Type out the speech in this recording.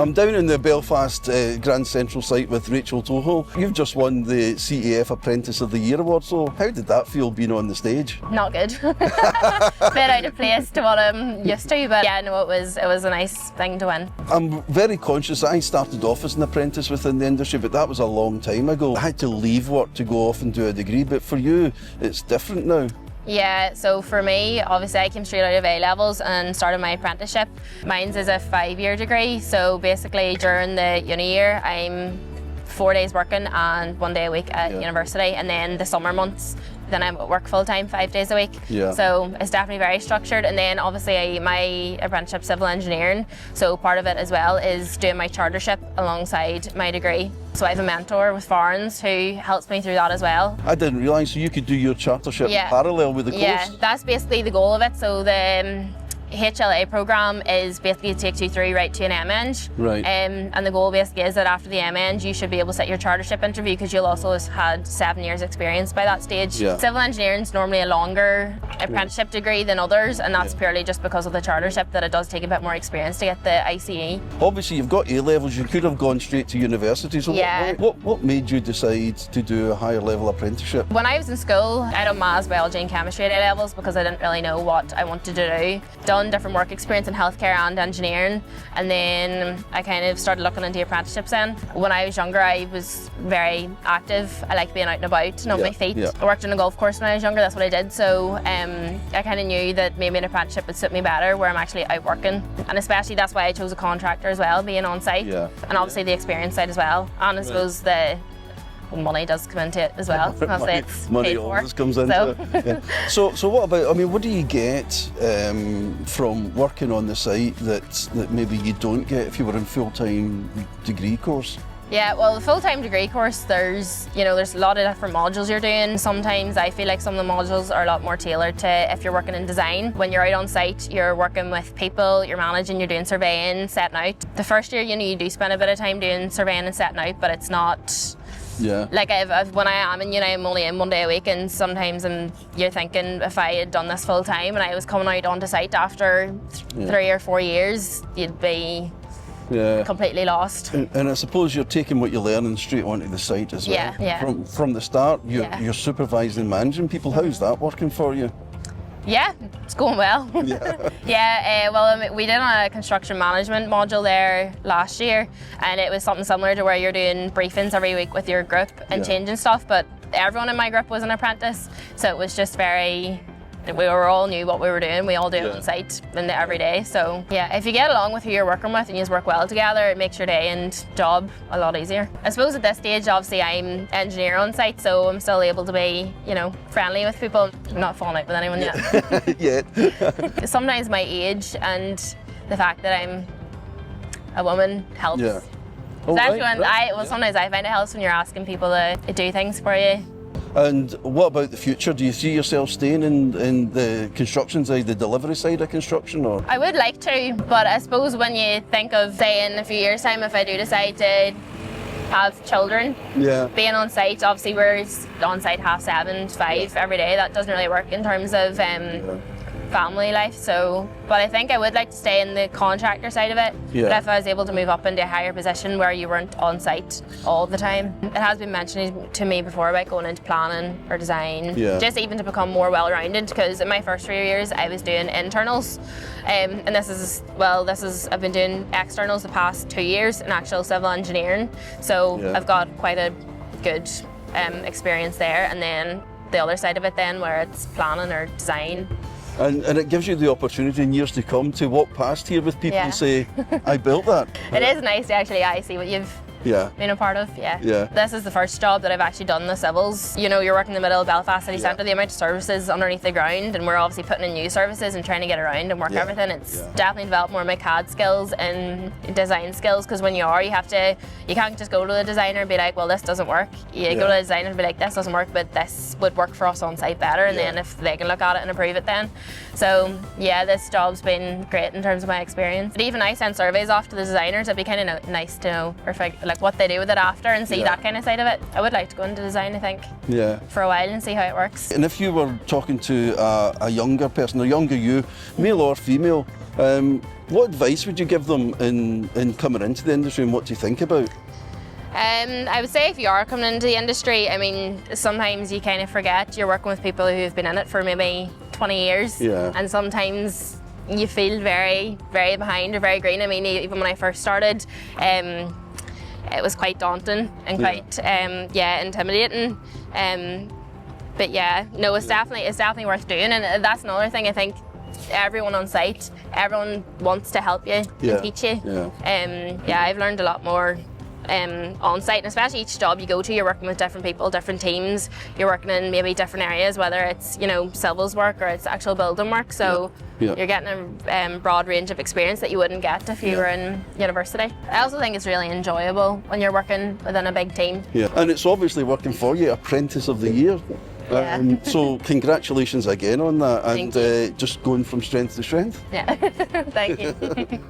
I'm down in the Belfast Grand Central site with Rachel Tohill. You've just won the CEF Apprentice of the Year award, so how did that feel being on the stage? Not good. Bit out of place to what I'm used to, but yeah, no, it was a nice thing to win. I'm very conscious that I started off as an apprentice within the industry, but that was a long time ago. I had to leave work to go off and do a degree, but for you, it's different now. Yeah, so for me, obviously I came straight out of A-levels and started my apprenticeship. Mine's is a 5-year degree, so basically during the uni year I'm 4 days working and 1 day a week at university, and then the summer months then I work full-time 5 days a week. Yeah. So it's definitely very structured. And then obviously my apprenticeship civil engineering, so part of it as well is doing my chartership alongside my degree. So I have a mentor with Foreigners who helps me through that as well. I didn't realise, so you could do your chartership parallel with the course? Yeah, that's basically the goal of it. So the HLA programme is basically takes you through right to an MEng. Right. And the goal basically is that after the MEng you should be able to set your chartership interview because you'll also have had 7 years experience by that stage. Yeah. Civil engineering is normally a longer apprenticeship degree than others, and that's purely just because of the chartership, that it does take a bit more experience to get the ICE. Obviously you've got A-levels, you could have gone straight to university, so what made you decide to do a higher level apprenticeship? When I was in school, I done maths, biology and chemistry at A-levels because I didn't really know what I wanted to do. Done different work experience in healthcare and engineering, and then I kind of started looking into apprenticeships then. When I was younger I was very active. I liked being out and about and on my feet. I worked on a golf course when I was younger, that's what I did, so I kind of knew that maybe an apprenticeship would suit me better where I'm actually out working, and especially that's why I chose a contractor as well, being on site, and obviously the experience side as well, and I suppose the money does come into it as well. Money always comes into it. So what about, I mean, what do you get from working on the site that maybe you don't get if you were in full-time degree course? Yeah, well, the full-time degree course, there's a lot of different modules you're doing. Sometimes I feel like some of the modules are a lot more tailored to if you're working in design. When you're out on site, you're working with people, you're managing, you're doing surveying, setting out. The first year, you do spend a bit of time doing surveying and setting out, but it's not. Yeah. Like when I am in I'm only in 1 day a week, and sometimes you're thinking if I had done this full time and I was coming out onto site after 3 or 4 years, you'd be completely lost. And I suppose you're taking what you're learning straight onto the site as well. Yeah. From the start, you're supervising and managing people. How's that working for you? Yeah, it's going well. Well, we did a construction management module there last year, and it was something similar to where you're doing briefings every week with your group and changing stuff, but everyone in my group was an apprentice, so it was just we all knew what we were doing. We all do it on site and every day. So yeah, if you get along with who you're working with and you just work well together, it makes your day and job a lot easier. I suppose at this stage, obviously I'm engineer on site, so I'm still able to be, friendly with people. I'm not falling out with anyone yet. Sometimes my age and the fact that I'm a woman helps. Sometimes I find it helps when you're asking people to do things for you. And what about the future? Do you see yourself staying in the construction side, the delivery side of construction? Or? I would like to, but I suppose when you think of, say, in a few years' time, if I do decide to have children, being on site, obviously we're on site 7:30 to 5 every day. That doesn't really work in terms of family life, but I think I would like to stay in the contractor side of it. But if I was able to move up into a higher position where you weren't on site all the time. It has been mentioned to me before about going into planning or design, just even to become more well-rounded, because in my first 3 years I was doing internals, and I've been doing externals the past 2 years in actual civil engineering, so I've got quite a good experience there, and then the other side of it then where it's planning or design. And it gives you the opportunity in years to come to walk past here with people and say, I built that. It is nice to actually see what you've been a part of. This is the first job that I've actually done the civils. You're working in the middle of Belfast City Centre, the amount of services underneath the ground, and we're obviously putting in new services and trying to get around and work everything. It's definitely developed more of my CAD skills and design skills, because when you can't just go to the designer and be like, well, this doesn't work. You go to the designer and be like, this doesn't work, but this would work for us on site better, and then if they can look at it and approve it then. So this job's been great in terms of my experience. But even I send surveys off to the designers. It'd be kind of nice to know what they do with it after and see that kind of side of it. I would like to go into design, I think, for a while and see how it works. And if you were talking to a younger person, a younger you, male or female, What advice would you give them in coming into the industry, and what do you think about? I would say if you are coming into the industry, I mean, sometimes you kind of forget you're working with people who've been in it for maybe 20 years. Yeah. And sometimes you feel very, very behind or very green. I mean, even when I first started, it was quite daunting and quite, intimidating. But yeah, no, it's definitely worth doing, and that's another thing. I think everyone on site, everyone wants to help you and teach you. Yeah. I've learned a lot more on site, and especially each job you go to, you're working with different people, different teams. You're working in maybe different areas, whether it's civils work or it's actual building work. So you're getting a broad range of experience that you wouldn't get if you were in university. I also think it's really enjoyable when you're working within a big team. Yeah, and it's obviously working for you, Apprentice of the Year. So congratulations again on that, and just going from strength to strength. Yeah, thank you.